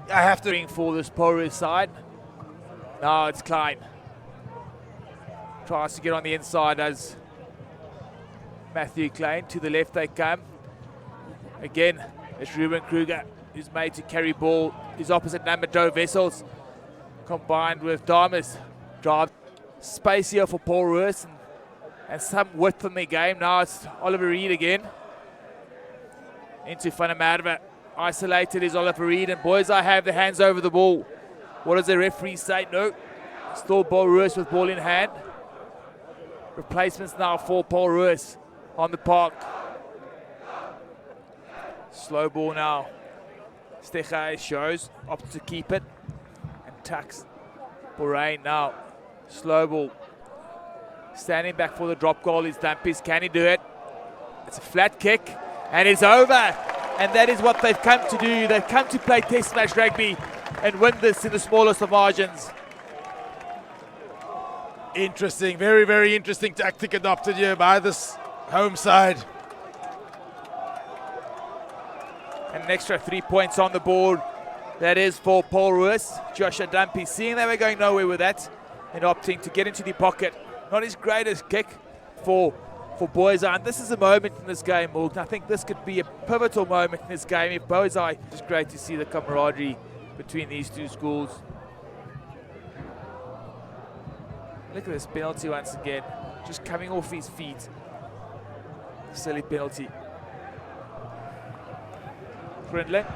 B: I have to
A: bring for this Paarl Roos side. Now it's Klein. Tries to get on the inside as Matthew Klein. To the left they come. Again, it's Ruben Kruger. who's made to carry ball. His opposite number, Joe Vessels, combined with Damas. Drive space here for Paul Roos and some width in the game. Now it's Oliver Reed again. Into Van der Merwe. Isolated is Oliver Reed, and boys, I have the hands over the ball. What does the referee say? No. Still Paul Roos with ball in hand. Replacements now for Paul Roos on the park. Slow ball now. Steche shows, opts to keep it, and tucks Borain now. Slow ball. Standing back for the drop goal is Dumpies. Can he do it? It's a flat kick, and it's over. And that is what they've come to do. They've come to play test match rugby and win this in the smallest of margins.
B: Interesting, very, very interesting tactic adopted here by this home side.
A: And an extra 3 points on the board. That is for Paul Roos. Joshua Dumpy seeing they were going nowhere with that and opting to get into the pocket. Not his greatest kick for Boyzai. And this is a moment in this game, Morgan. I think this could be a pivotal moment in this game if Boyzai. It's great to see the camaraderie between these two schools. Look at this penalty once again. Just coming off his feet. Silly penalty. Grindling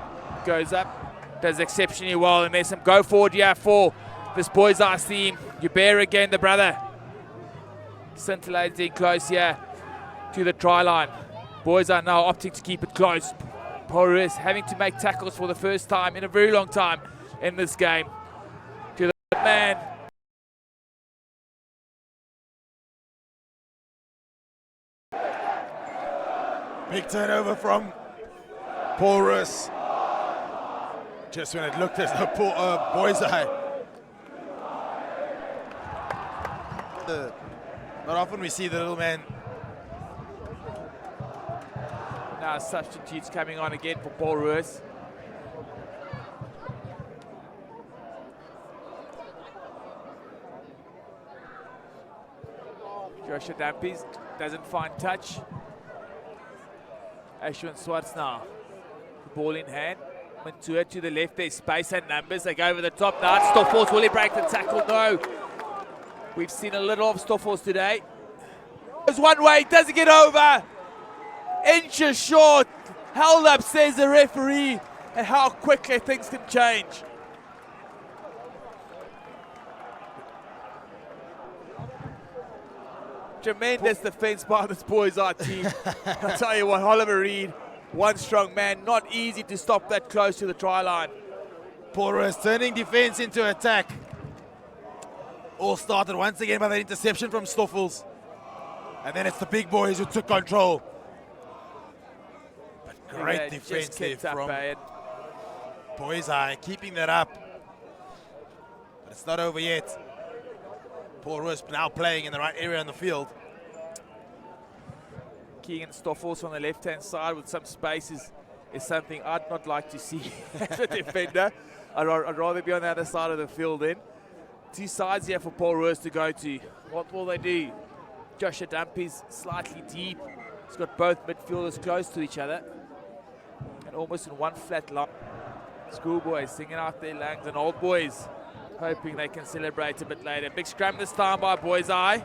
A: goes up, does exceptionally well, and there's some go forward here for this Boyzai team. Hubert again, the brother. Scintillating close here to the try line. Boyzai now opting to keep it close. Porus having to make tackles for the first time in a very long time in this game. To the man.
B: Big turnover from Paul Roos. Just when it looked as though Boyzai. Not often we see the little man.
A: Now substitutes coming on again for Paul Roos. Joshua Dumpies doesn't find touch. Ashwin Swartz now. The ball in hand. Mantua to the left. There's space and numbers. They go over the top now. Stoffels, will he break the tackle? No. We've seen a little of Stoffels today. There's one way. Does he get over? Inches short. Held up, says the referee. And how quickly things can change. Tremendous defense by this Boyzai team. I'll tell you what, Oliver Reed, one strong man, not easy to stop that close to the try line.
B: Paul Roos turning defense into attack. All started once again by that interception from Stoffels. And then it's the big boys who took control. But great defense there from Boyzai, keeping that up. But it's not over yet. Paul Roos now playing in the right area on the field.
A: Keegan Stoffels on the left-hand side with some space is something I'd not like to see as a defender. I'd rather be on the other side of the field then. Two sides here for Paul Roos to go to. What will they do? Joshua Dumpies slightly deep. He's got both midfielders close to each other and almost in one flat line. Schoolboys singing out their lungs and old boys hoping they can celebrate a bit later. Big scrum this time by Boyzai.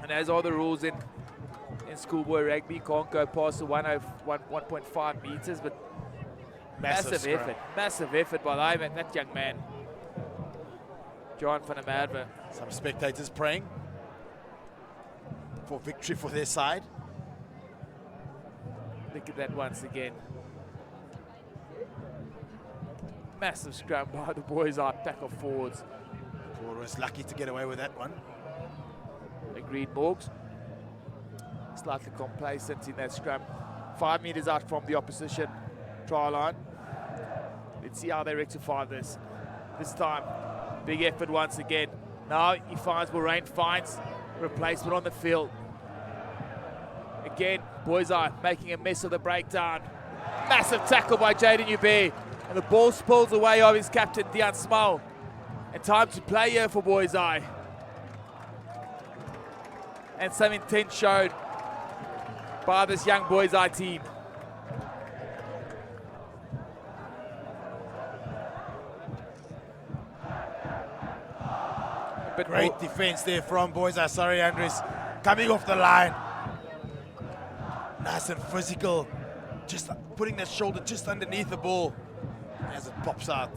A: And as are the rules in schoolboy rugby, can't go past the 1.5 meters, but massive effort by that young man. John van der Merwe.
B: Some spectators praying for victory for their side.
A: Look at that once again. Massive scrum by the Boyzai, tackle forwards.
B: Paul was lucky to get away with that one.
A: Agreed, Morgs. Slightly complacent in that scrum. 5 meters out from the opposition try line. Let's see how they rectify this. This time, big effort once again. Now he finds Moraine, finds replacement on the field. Again, Boyzai making a mess of the breakdown. Massive tackle by Jaden Hubert. And the ball spills away of his captain, Dean Small. And time to play here for Boyzai. And some intent showed by this young Boyzai team. But
B: Great defense there from Boys Eye. Sorry, Andres. Coming off the line. Nice and physical. Just putting that shoulder just underneath the ball as it pops out.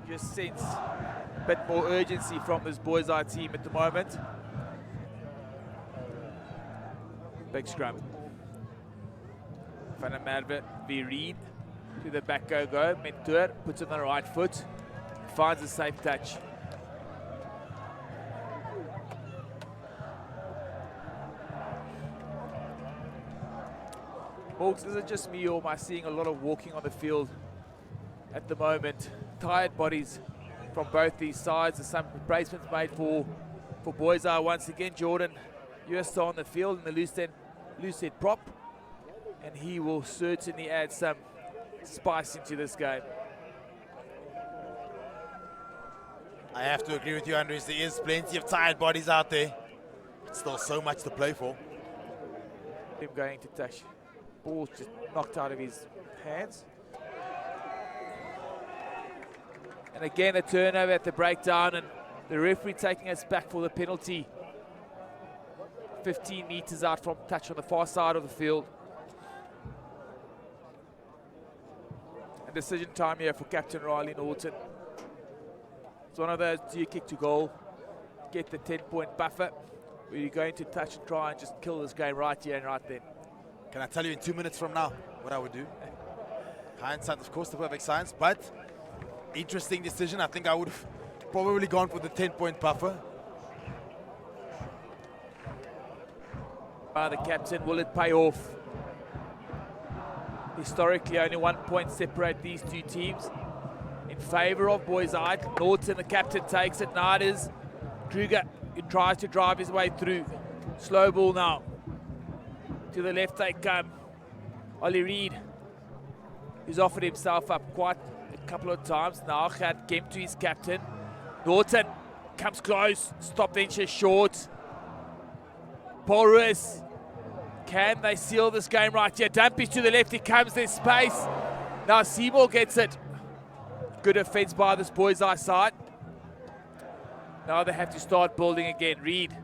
A: Just sense a bit more urgency from this Boys Eye team at the moment. Big scrum. Van der Merwe, V. Reed to the back go. Mentor puts it on the right foot. Finds a safe touch. Folks, is it just me or am I seeing a lot of walking on the field at the moment? Tired bodies from both these sides. There's some replacements made for Boys Eye once again. Jordan, you're still on the field in the loose head prop, and he will certainly add some spice into this game.
B: I have to agree with you, Andres. There is plenty of tired bodies out there. But still so much to play for.
A: Him going to touch. Ball just knocked out of his hands. And again, a turnover at the breakdown, and the referee taking us back for the penalty. 15 meters out from touch on the far side of the field. And decision time here for Captain Riley Norton. It's one of those, do you kick to goal, get the 10-point buffer, or you're going to touch and try and just kill this game right here and right then.
B: Can I tell you in 2 minutes from now what I would do? Hindsight, of course, the perfect science, but interesting decision. I think I would have probably gone for the 10-point buffer.
A: By the captain, will it pay off? Historically, only 1 point separate these two teams. In favour of Boys Eye. Norton, the captain, takes it. Now it is Kruger, who tries to drive his way through. Slow ball now. To the left they come. Ollie Reed, who's offered himself up quite a couple of times. Now had Kemp to his captain. Norton comes close. Stop inches short. Paarl Roos. Can they seal this game right here? Dumpy to the left. He comes. There's space. Now Seaball gets it. Good defense by this Boys Eye side. Now they have to start building again. Reed.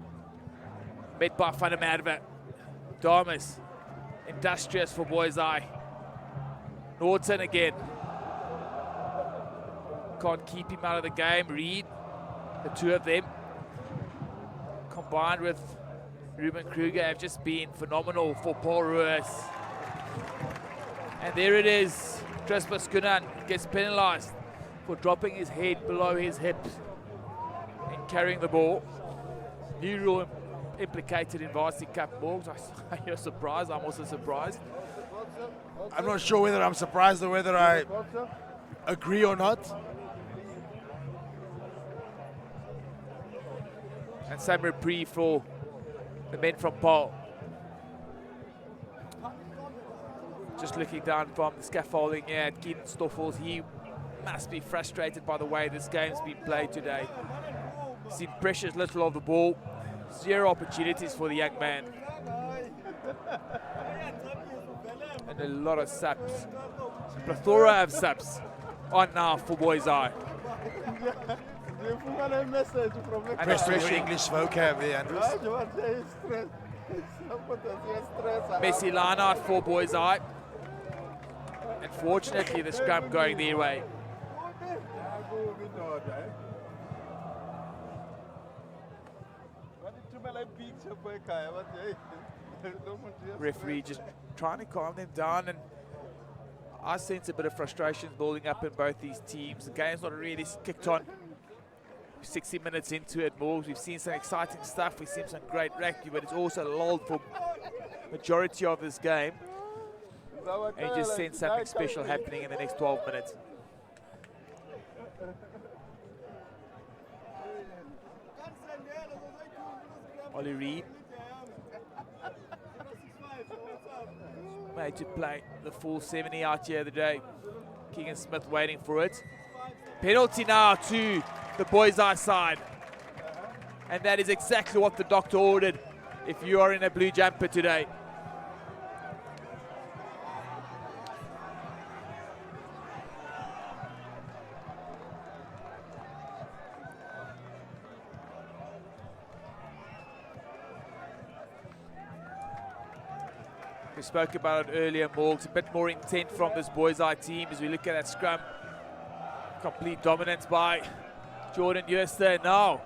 A: Met by Van der Merwe. Damas. Industrious for Boys Eye. Norton again. Can't keep him out of the game. Reed. The two of them, combined with Ruben Kruger, have just been phenomenal for Paarl Roos. And there it is. Trismus Kunan gets penalised for dropping his head below his hips and carrying the ball. New rule implicated in Varsity Cup balls. You're surprised. I'm also surprised.
B: I'm not sure whether I'm surprised or whether I agree or not.
A: And some reprieve for the men from Paarl. Just looking down from the scaffolding here at Keenan Stoffels, he must be frustrated by the way this game's been played today. Seen precious little of the ball, zero opportunities for the young man. And a lot of subs. A plethora of subs on now for Boys Eye. And
B: Pressure English vocab there, Andrews.
A: Messi line-out for Boys Eye. Unfortunately, the scrum going their way. Referee just trying to calm them down, and I sense a bit of frustration building up in both these teams. The game's not really kicked on. 60 minutes into it, more. We've seen some exciting stuff. We've seen some great rugby, but it's also lulled for majority of this game. And you just sense something special happening in the next 12 minutes. Ollie Reed made to play the full 70 out here today. Keegan Smith waiting for it. Penalty now to the Boys Eye side. And that is exactly what the doctor ordered if you are in a blue jumper today. We spoke about it earlier, Morgs. A bit more intent from this boys' eye team as we look at that scrum. Complete dominance by Jordan Jooste. Now,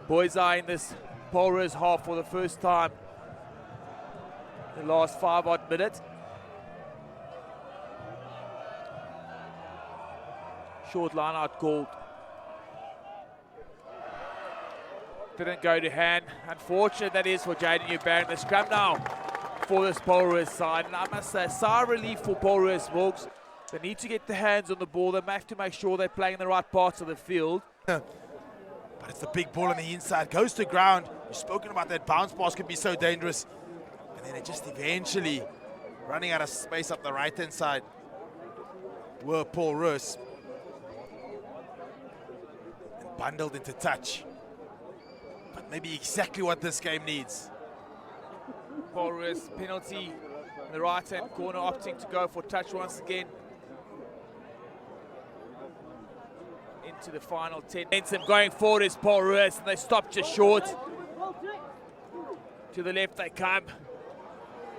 A: boys' eye in this Paarl Roos half for the first time in the last 5-odd minutes. Short line out called. Didn't go to hand. Unfortunate that is for Jaden Newbarron. The scrum now for this Paarl Roos side. And I must say, sigh of relief for Paarl Roos, Morgs. They need to get their hands on the ball. They have to make sure they're playing in the right parts of the field.
B: But it's the big ball on the inside. Goes to ground. You've spoken about that bounce pass can be so dangerous. And then it just eventually running out of space up the right-hand side were Paarl Roos. And bundled into touch. But maybe exactly what this game needs.
A: Paarl Roos penalty in the right-hand corner, opting to go for touch once again. Into the final 10. Momentum going forward is Paarl Roos, and they stop just short. To the left they come.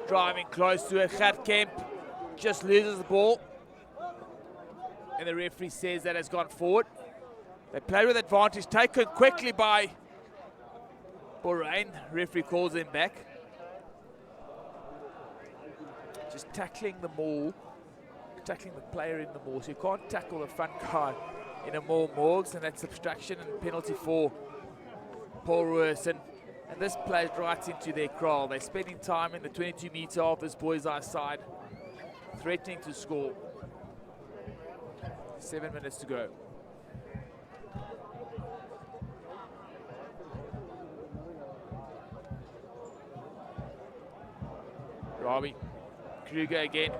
A: Driving close to it. Gert Kemp just loses the ball. And the referee says that has gone forward. They play with advantage, taken quickly by Bahrain. Referee calls him back. Just tackling the maul, tackling the player in the maul. So you can't tackle the front guy in a maul, Morgs, and that's obstruction and penalty for Paarl Roos. And this plays right into their kraal. They're spending time in the 22-meter of this boys' eye side, threatening to score. 7 minutes to go. Robbie Kruger again,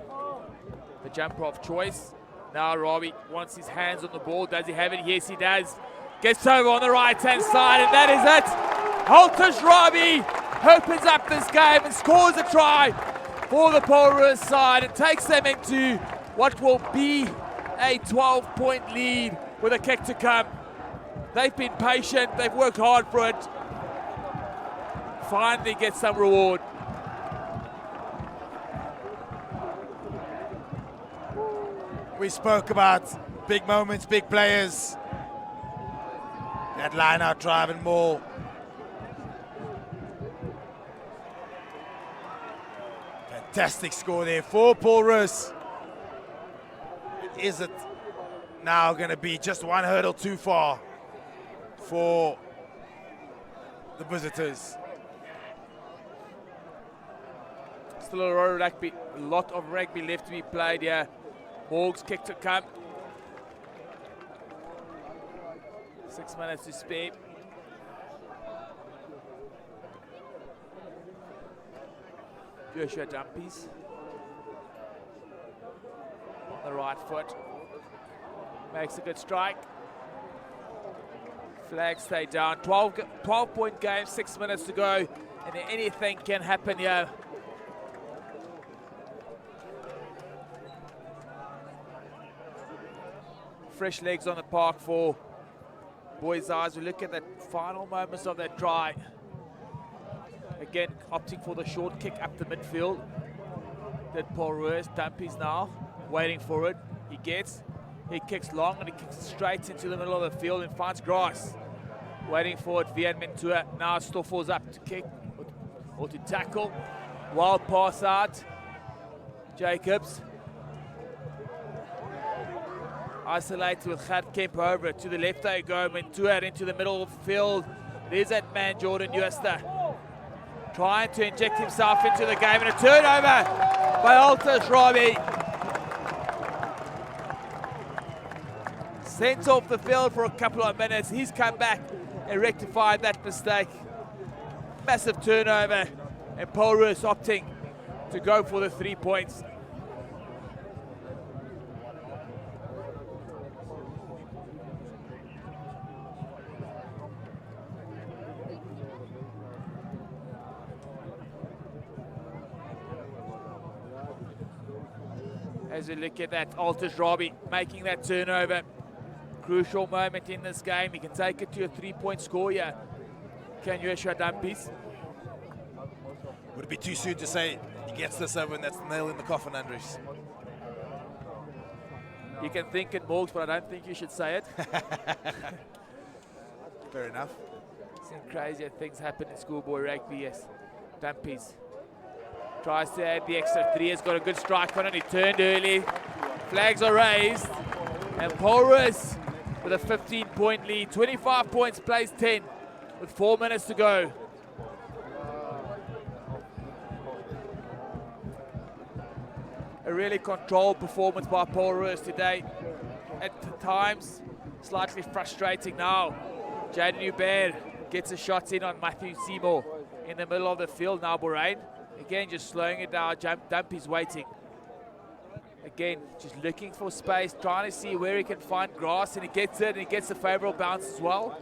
A: the jumper of choice. Now Robbie wants his hands on the ball. Does he have it? Yes, he does. Gets over on the right-hand side, and that is it. Haltish Robbie opens up this game and scores a try for the Paarl Roos side. It takes them into what will be a 12-point lead with a kick to come. They've been patient. They've worked hard for it. Finally get some reward.
B: We spoke about big moments, big players. That line out drive and more. Fantastic score there for Paarl Roos. Is it now going to be just one hurdle too far for the visitors?
A: Still a lot of rugby left to be played here. Morgs kick to come. 6 minutes to spare. Joshua Dumpies on the right foot. Makes a good strike. Flag stay down. 12-point game, 6 minutes to go. And anything can happen here. Fresh legs on the park for boys' eyes. We look at the final moments of that try. Again, opting for the short kick up the midfield. Did Paarl Roos. Dumpies now, waiting for it. He kicks long and he kicks straight into the middle of the field and finds grass. Waiting for it, Vian Mentua now still falls up to kick or to tackle. Wild pass out. Jacobs. Isolated with Gert Kemp over it. To the left they go. Mentua into the middle of the field. There's that man, Jordan Jooste, trying to inject himself into the game. And a turnover by Haltish Robbie. Sent off the field for a couple of minutes. He's come back and rectified that mistake. Massive turnover. And Paarl Roos opting to go for the 3 points. As we look at that, Haltish Robbie making that turnover. Crucial moment in this game. He can take it to a 3-point score here. Can Joshua Dumpies?
B: Would it be too soon to say he gets this over, and that's the nail in the coffin, Andres.
A: You can think it, Morgs, but I don't think you should say it.
B: Fair enough.
A: Some crazier things happen in schoolboy rugby, yes. Dumpies. Tries to add the extra 3, has got a good strike on it, he turned early. Flags are raised. And Paarl Roos with a 15-point lead. 25 points, plays 10 with 4 minutes to go. A really controlled performance by Paarl Roos today. At times, slightly frustrating now. Jaden Hubert gets a shot in on Matthew Seymour in the middle of the field now, Bahrain. Again, just slowing it down. Dumpy's waiting. Again, just looking for space, trying to see where he can find grass, and he gets it, and he gets a favorable bounce as well.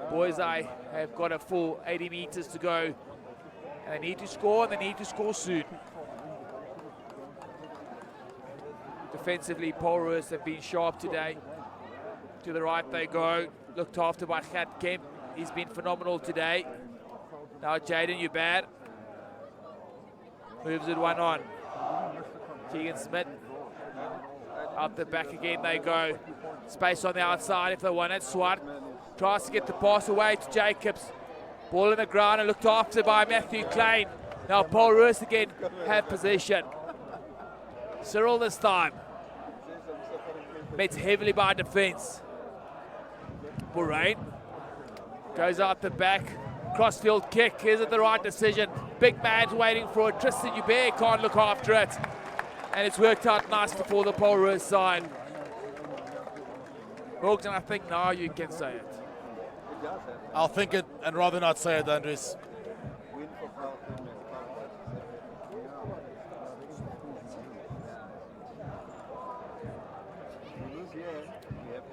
A: Boys I have got a full 80 meters to go, and they need to score, and they need to score soon. Defensively, Paarl Roos have been sharp today. To the right they go, looked after by Gert Kemp. He's been phenomenal today. Now Jaden Hubert moves it one on. Keegan Smith out the back again they go. Space on the outside if they want it. Swart tries to get the pass away to Jacobs. Ball in the ground and looked after by Matthew Klein. Now Paarl Roos again have possession. Cyril this time. Met heavily by defense. Bahrain goes out the back. Crossfield kick. Is it the right decision? Big man's waiting for it. Tristan Hubert can't look after it. And it's worked out nicely for the Paarl Roos side. Morgan, I think now you can say it.
B: I'll think it and rather not say it, Andres.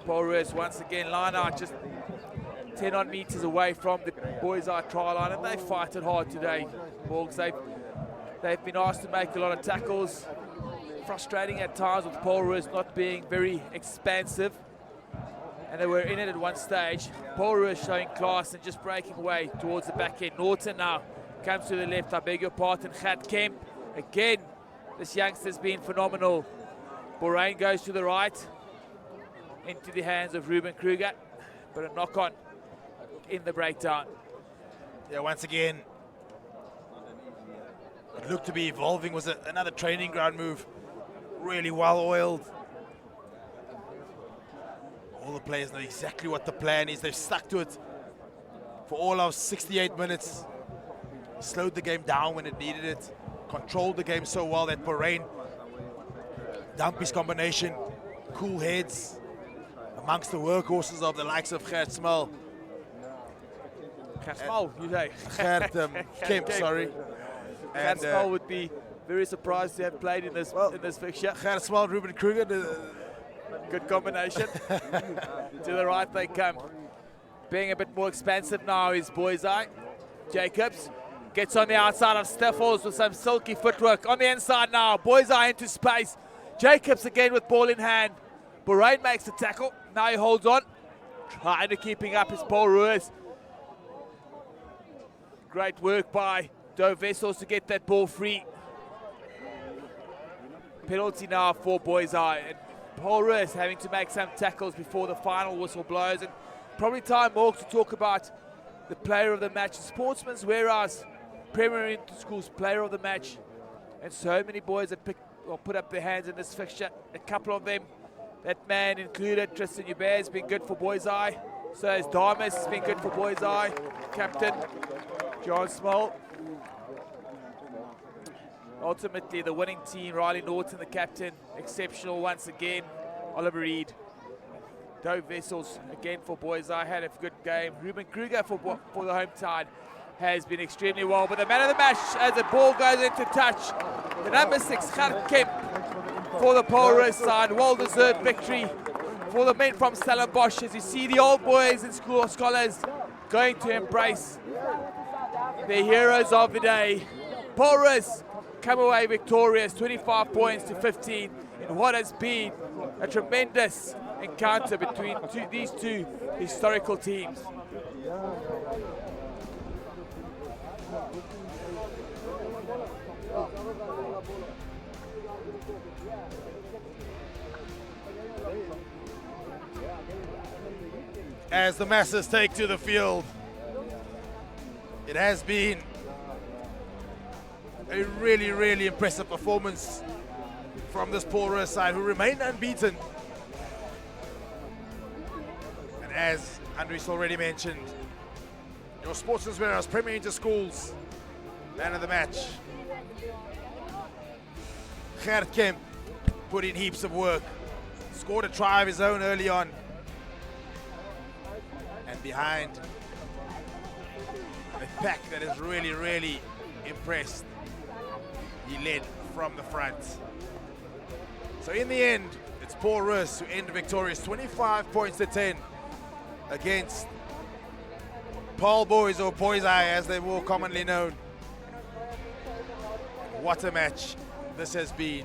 A: Paarl Roos once again line out just 10 odd meters away from the boys' eye try line, and they fight it hard today. Morgs, they've been asked to make a lot of tackles. Frustrating at times with Paarl Roos not being very expansive, and they were in it at one stage. Paarl Roos showing class and just breaking away towards the back end. Norton now comes to the left, I beg your pardon. Gert Kemp again. This youngster's been phenomenal. Bahrain goes to the right into the hands of Ruben Kruger, but a knock on in the breakdown.
B: Yeah, once again, it looked to be evolving. Was another training ground move. Really well oiled. All the players know exactly what the plan is. They've stuck to it for all of 68 minutes. Slowed the game down when it needed it. Controlled the game so well that Bahrain, Dumpy's combination, cool heads amongst the workhorses of the likes of Gert Small.
A: Small, you say?
B: Gert Kemp, sorry.
A: Gert Small would be very surprised to have played in this fixture.
B: Gert Small, Ruben Kruger.
A: Good combination. To the right they come. Being a bit more expansive now is Boys Eye. Jacobs gets on the outside of Steffels with some silky footwork. On the inside now, Boys Eye into space. Jacobs again with ball in hand. Bahrain makes the tackle. Now he holds on. Trying to keeping up his Paarl Roos. Great work by Doe Wessels to get that ball free. Penalty now for Boys Eye. And Paarl Roos having to make some tackles before the final whistle blows. And probably time, Morg, to talk about the player of the match. Sportsman's Warehouse, Premier School's player of the match. And so many boys have put up their hands in this fixture. A couple of them, that man included. Tristan Hubert has been good for Boys Eye. So has Damas has been good for Boys Eye. Captain John Small. Ultimately, the winning team, Riley Norton, the captain, exceptional once again. Oliver Reed. Doe Wessels, again for Boys Eye, had a good game. Ruben Kruger for the home tide has been extremely well. But the man of the match as the ball goes into touch. The number 6, Gert Kemp, for the Paarl Roos side. Well-deserved victory for the men from Stellenbosch. As you see the old boys and school scholars going to embrace the heroes of the day. Paarl Roos come away victorious, 25 points to 15 in what has been a tremendous encounter between these two historical teams.
B: As the masses take to the field, it has been a really, really impressive performance from this Paarl Roos side, who remain unbeaten. And as Andries already mentioned, your Sportsman's Warehouse Premier Interschools man of the match, Gert Kemp, put in heaps of work, scored a try of his own early on, and behind a pack that is really, really impressed, he led from the front. So in the end, it's Paarl Roos who end victorious, 25 points to 10 against Paarl Boys, or Boys Eye as they're more commonly known. What a match this has been.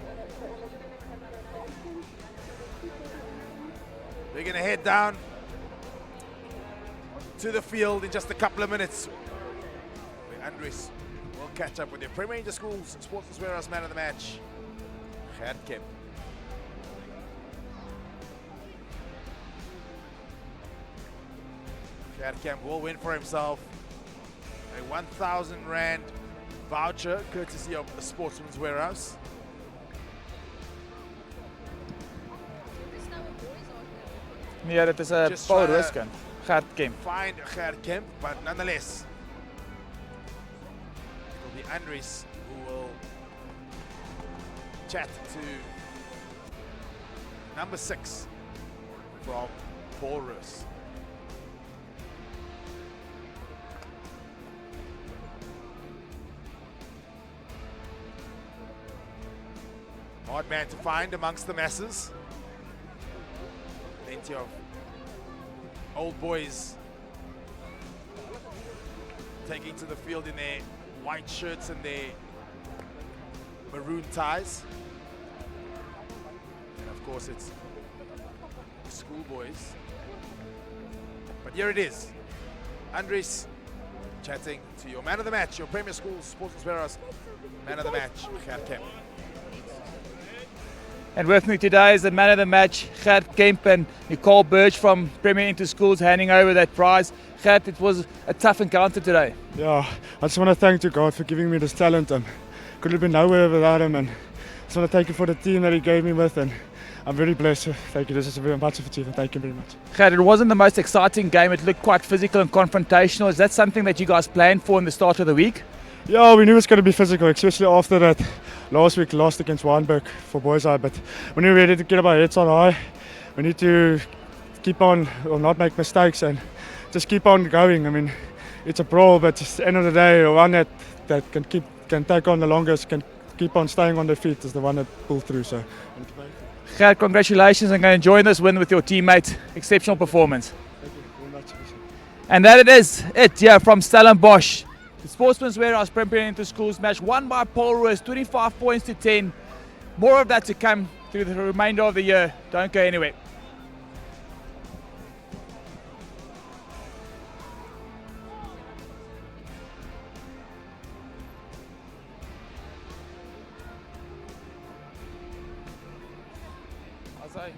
B: We're going to head down to the field in just a couple of minutes, where Andries will catch up with your Premier Interschools Sportsman's Warehouse man of the match, Gert Kemp. Gert Kemp will win for himself a 1,000 Rand voucher courtesy of the Sportsman's Warehouse.
A: Ja, dit is 'n Paarl Roos kind, Gert Kemp.
B: Find Gert Kemp, but nonetheless, it will be Andries who will chat to number 6 from Paarl Roos. Hard man to find amongst the masses. Plenty of old boys taking to the field in their white shirts and their maroon ties. And of course it's schoolboys. But here it is. Andries chatting to your man of the match, your Premier School Sportsman's Warehouse man of the match, Gert Kemp.
A: And with me today is the man of the match, Gert Kemp, and Nicole Birch from Premier Interschools handing over that prize. Gert, it was a tough encounter today.
C: Yeah, I just want to thank you, God, for giving me this talent. Could have been nowhere without him, and I just want to thank you for the team that he gave me with, and I'm very blessed. Thank you. This is a very much of achievement. Thank you very much.
A: Gert, it wasn't the most exciting game. It looked quite physical and confrontational. Is that something that you guys planned for in the start of the week?
C: Yeah, we knew it was going to be physical, especially after that last week lost against Wynberg for Boys Eye. But we knew we needed to get our heads on high. We need to keep on, or not make mistakes, and just keep on going. I mean, it's a brawl, but at the end of the day, the one that can take on the longest, can keep on staying on their feet, is the one that pulled through. So,
A: Gert, congratulations on enjoying this win with your teammates. Exceptional performance.
C: thank you very much.
A: And that it is it, yeah, from Stellenbosch. The Sportsman's Warehouse Premier Interschools match won by Paarl Roos, 25 points to 10. More of that to come through the remainder of the year. Don't go anywhere. I'll say.